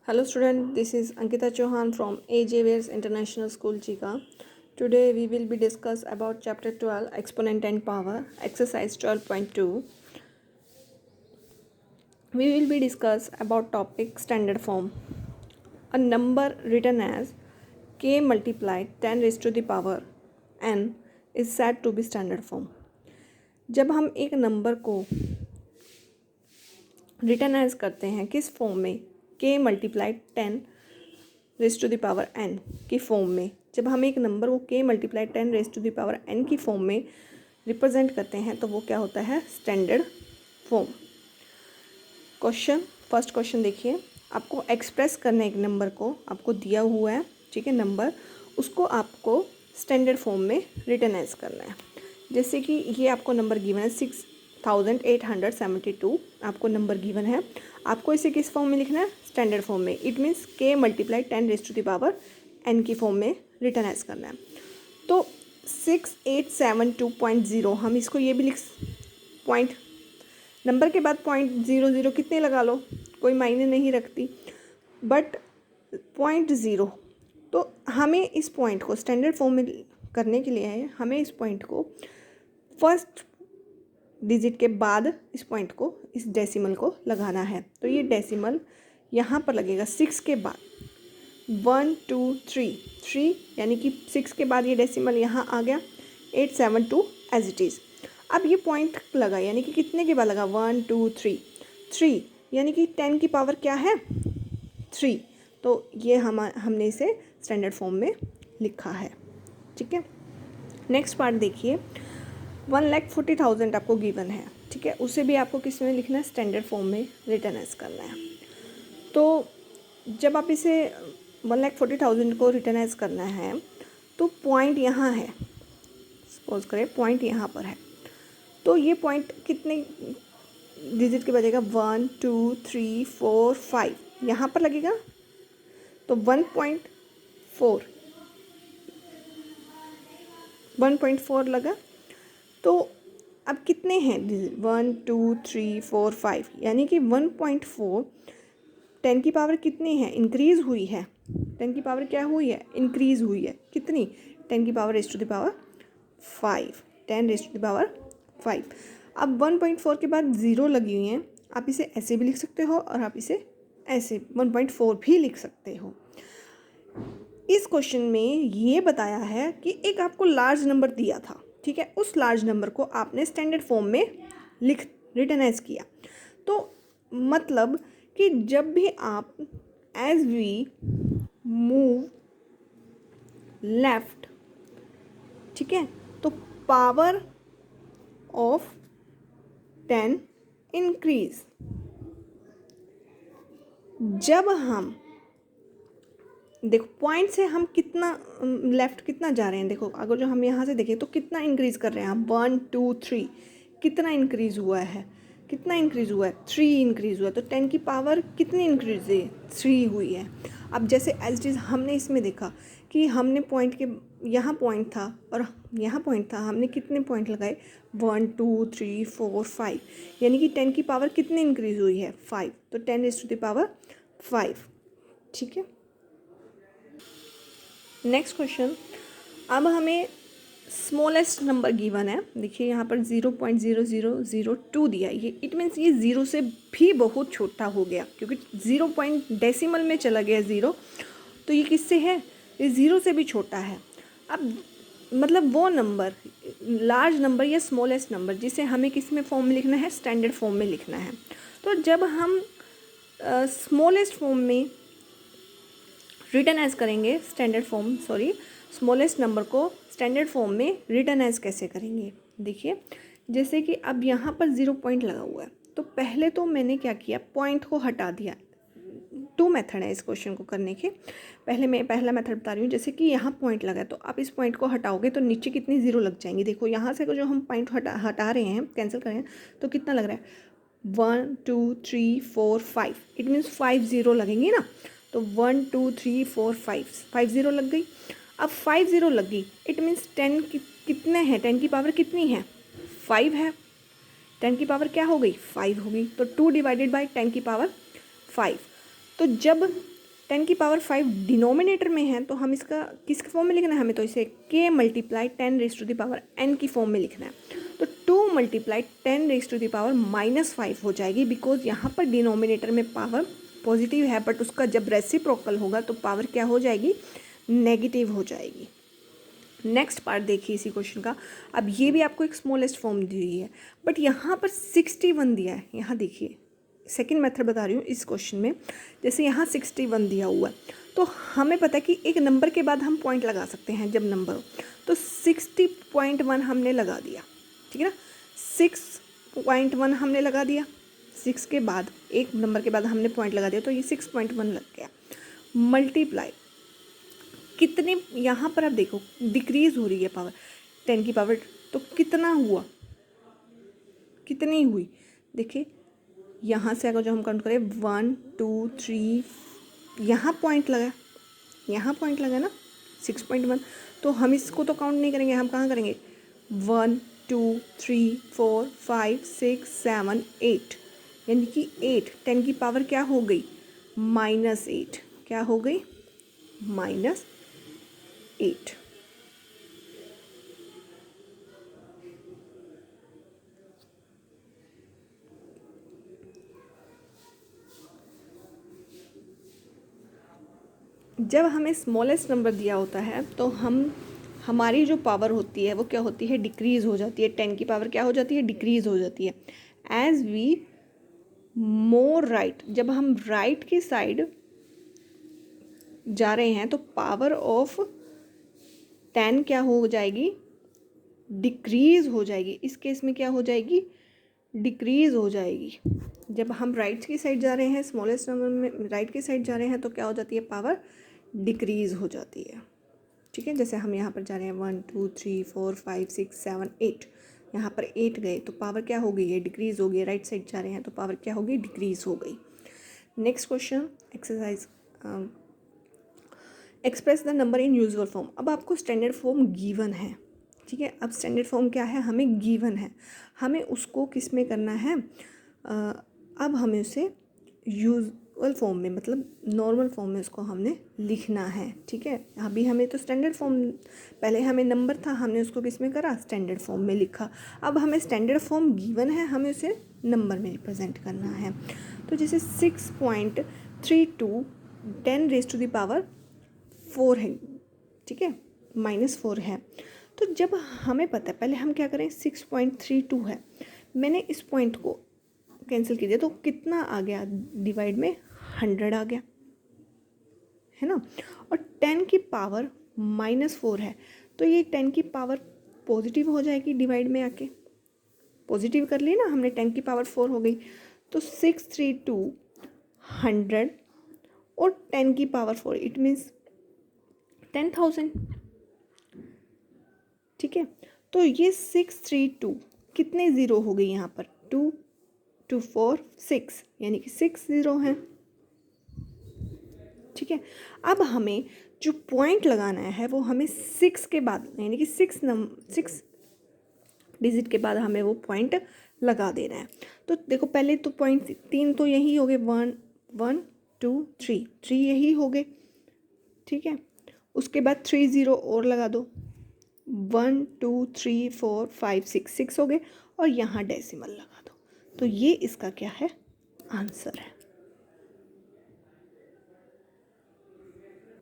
Hello student, this is Ankita Chauhan from AJ Wares International School Chika. Today we will be discuss about chapter 12 exponent and power exercise 12.2. We will be discuss about topic standard form. A number written as k multiplied 10 raised to the power n is said to be standard form. जब हम एक number को return as करते हैं किस form में, k multiplied 10 raise to the power n की form में, जब हम एक नंबर को k multiply 10 raise to the power n की फॉर्म में रिप्रेजेंट करते हैं तो वो क्या होता है, स्टैंडर्ड फॉर्म. फर्स्ट क्वेश्चन देखिए, आपको एक्सप्रेस करना है एक नंबर को, आपको दिया हुआ है ठीक है नंबर, उसको आपको स्टैंडर्ड फॉर्म में रिटर्न एज करना है. जैसे कि ये आपको नंबर गिवन है 6872 आपको नंबर गिवन है, आपको इसे किस फॉर्म में लिखना है, स्टैंडर्ड फॉर्म में. It means k multiply 10 raise to the power n की फॉर्म में रिटर्न एज करना है. तो 6872.0 हम इसको ये भी लिख पॉइंट नंबर के बाद 0.00 कितने लगा लो, कोई मायने नहीं रखती, बट 0.0. तो हमें इस पॉइंट को स्टैंडर्ड फॉर्म में करने के लिए हमें इस पॉइंट को फर्स्ट डिजिट के बाद इस पॉइंट को, इस डेसिमल को लगाना है. तो ये डेसिमल यहाँ पर लगेगा 6 के बाद 1 2 3 यानी कि 6 के बाद ये डेसिमल यहाँ आ गया 872 एज इट इज़. अब ये पॉइंट लगा यानी कि कितने के बाद लगा 1 2 3 यानी कि 10 की पावर क्या है 3. तो ये हमने इसे स्टैंडर्ड फॉर्म में लिखा है. ठीक है, नेक्स्ट पार्ट देखिए, 1,40,000 आपको गिवन है ठीक है, उसे भी आपको किस में लिखना है, स्टैंडर्ड फॉर्म में रिटर्न एज करना है. तो जब आप इसे 1,40,000 को रिटर्न एज करना है तो पॉइंट यहाँ है, सपोज करें पॉइंट यहाँ पर है, तो ये पॉइंट कितने डिजिट के बजेगा 1 2 3 4 5 यहाँ पर लगेगा. तो 1.4 लगा. तो अब कितने हैं डिजिट 1 2 3 4 5 यानी कि 1.4 10 की पावर कितनी है, इंक्रीज़ हुई है. 10 की पावर क्या हुई है, इंक्रीज़ हुई है. कितनी, 10 की power raise to the power 5, 10 raise to the power 5. अब 1.4 के बाद 0 लगी हुई हैं, आप इसे ऐसे भी लिख सकते हो और आप इसे ऐसे 1.4 भी लिख सकते हो. इस क्वेश्चन में ये बताया है कि एक आपको लार्ज नंबर दिया था ठीक है, उस लार्ज नंबर को आपने स्टैंडर्ड फॉर्म में रिटर्न एज किया. तो मतलब कि जब भी आप एज वी मूव लेफ्ट ठीक है, तो पावर ऑफ 10 इंक्रीज. जब हम देखो पॉइंट से हम कितना लेफ्ट कितना जा रहे हैं, देखो अगर जो हम यहाँ से देखें तो कितना इंक्रीज़ कर रहे हैं हम 1 2 3 कितना इंक्रीज़ हुआ है, कितना इंक्रीज़ हुआ है 3 इंक्रीज़ हुआ है. तो 10 की पावर कितनी इंक्रीज़ है 3 हुई है. अब जैसे एज इट इज़ हमने इसमें देखा कि हमने पॉइंट के यहाँ पॉइंट था और यहाँ पॉइंट था, हमने कितने पॉइंट लगाए 1 2 3 4 5 यानी कि 10 की पावर कितनी इंक्रीज़ हुई है 5. तो 10 रेज़ टू द पावर 5. ठीक है, नेक्स्ट क्वेश्चन. अब हमें स्मॉलेस्ट नंबर गिवन है, देखिए यहाँ पर 0.0002 दिया है. ये इट मीन्स ये 0 से भी बहुत छोटा हो गया क्योंकि 0 पॉइंट डेसिमल में चला गया 0. तो ये किससे है, ये 0 से भी छोटा है. अब मतलब वो नंबर लार्ज नंबर या स्मॉलेस्ट नंबर जिसे हमें किस में फॉर्म में लिखना है, स्टैंडर्ड फॉर्म में लिखना है. तो जब हम स्मॉलेस्ट फॉर्म में रिटर्न एज करेंगे स्मॉलेस्ट नंबर को स्टैंडर्ड फॉर्म में रिटर्न एज कैसे करेंगे, देखिए जैसे कि अब यहाँ पर 0 पॉइंट लगा हुआ है, तो पहले तो मैंने क्या किया, पॉइंट को हटा दिया. 2 मेथड है इस क्वेश्चन को करने के. पहले मैं पहला मेथड बता रही हूँ, जैसे कि यहाँ पॉइंट लगा है तो आप इस पॉइंट को हटाओगे तो नीचे कितनी 0 लग जाएंगी. देखो यहाँ से जो हम पॉइंट हटा रहे हैं, कैंसिल कर रहे हैं, तो कितना लग रहा है 1 2 3 4 5 इट मीन्स 5 0 लगेंगी ना. तो 1 2 3 4 5 0 लग गई. अब 5 0 लग गई इट मीन्स 10 कितने हैं, 10 की पावर कितनी है 5 है. 10 की पावर क्या हो गई 5 हो गई. तो 2 डिवाइडेड बाई 10 की पावर 5. तो जब 10 की पावर 5 डिनोमिनेटर में है तो हम इसका किसके फॉर्म में लिखना है, हमें तो इसे k multiply 10 raise to the power n की फॉर्म में लिखना है। तो 2 multiply 10 raise to the power -5 हो जाएगी, बिकॉज यहाँ पर डिनोमिनेटर में पावर पॉजिटिव है, बट उसका जब रेसिप्रोकल होगा तो पावर क्या हो जाएगी, नेगेटिव हो जाएगी। नेक्स्ट पार्ट देखिए इसी क्वेश्चन का। अब ये भी आपको एक स्मॉलेस्ट फॉर्म दी हुई है, बट यहाँ पर 61 दिया है। यहाँ देखिए सेकंड मेथड बता रही हूँ इस क्वेश्चन में। जैसे यहाँ 61 दिया हुआ है, तो हमें पता है कि एक नंबर के बाद हम पॉइंट लगा सकते हैं जब नंबर हो। तो 60.1 हमने लगा दिया, ठीक है ना। 6.1 हमने लगा दिया, 6 के बाद एक नंबर के बाद हमने पॉइंट लगा दिया, तो ये 6.1 लग गया। मल्टीप्लाई कितने, यहाँ पर आप देखो डिक्रीज़ हो रही है पावर 10 की पावर, तो कितना हुआ, कितनी हुई, देखिए यहाँ से अगर जो हम काउंट करें 1 2 3, यहाँ पॉइंट लगा, यहाँ पॉइंट लगा ना 6.1, तो हम इसको तो काउंट नहीं करेंगे, हम कहाँ करेंगे 1 2 3 4 5 6 7 8, यानी कि 8 10 की पावर क्या हो गई, -8, क्या हो गई -8। जब हमें स्मॉलेस्ट नंबर दिया होता है तो हमारी जो पावर होती है वो क्या होती है, डिक्रीज़ हो जाती है। 10 की पावर क्या हो जाती है, डिक्रीज़ हो जाती है। एज वी मोर राइट, जब हम राइट की साइड जा रहे हैं तो पावर ऑफ 10 क्या हो जाएगी, डिक्रीज़ हो जाएगी। इस केस में क्या हो जाएगी, डिक्रीज़ हो जाएगी। जब हम राइट की साइड जा रहे हैं, स्मॉलेस्ट नंबर में राइट की साइड जा रहे हैं, तो क्या हो जाती है, पावर डिक्रीज़ हो जाती है। ठीक है, जैसे हम यहाँ पर जा रहे हैं 1 2 3 4 5 6 7 8, यहाँ पर 8 गए तो पावर क्या हो गई है, डिक्रीज़ हो गई। राइट साइड जा रहे हैं तो पावर क्या हो गई, डिक्रीज़ हो गई। Next question, exercise express the number in usual form. अब आपको स्टैंडर्ड फॉर्म गिवन है, ठीक है। अब स्टैंडर्ड फॉर्म क्या है, हमें गिवन है, हमें उसको किस में करना है, अब हमें उसे यूजुअल फॉर्म में, मतलब नॉर्मल फॉर्म में उसको हमने लिखना है, ठीक है। अभी हमें तो स्टैंडर्ड फॉर्म, पहले हमें नंबर था, हमने उसको किस में करा, स्टैंडर्ड फॉर्म में लिखा। अब हमें स्टैंडर्ड फॉर्म गिवन है, हमें उसे नंबर में रिप्रेजेंट करना है। तो जैसे 6.32 10 रेज टू द पावर 4 है, ठीक है, -4 है। तो जब हमें पता है, पहले हम क्या करें, 6.32 है, मैंने इस पॉइंट को कैंसिल कीजिए तो कितना आ गया, डिवाइड में 100 आ गया, है ना। और 10 की पावर -4 है, तो ये 10 की पावर पॉजिटिव हो जाएगी, डिवाइड में आके पॉजिटिव कर ली ना हमने, 10 की पावर 4 हो गई। तो 632 100 और 10 की पावर 4, इट मीन्स 10,000, ठीक है। तो ये 632 कितने ज़ीरो हो गई यहाँ पर, 2 2 4 6, यानी कि 6 ज़ीरो हैं, ठीक है। अब हमें जो पॉइंट लगाना है वो हमें 6 के बाद, यानी कि 6 डिजिट के बाद हमें वो पॉइंट लगा देना है। तो देखो पहले तो पॉइंट 3 तो यही हो गए, 1 1 2 3 यही हो गए, ठीक है। उसके बाद 3 ज़ीरो और लगा दो, 1 2 3 4 5 6 हो गए, और यहाँ डेसिमल लगा दो। तो ये इसका क्या है, आंसर है।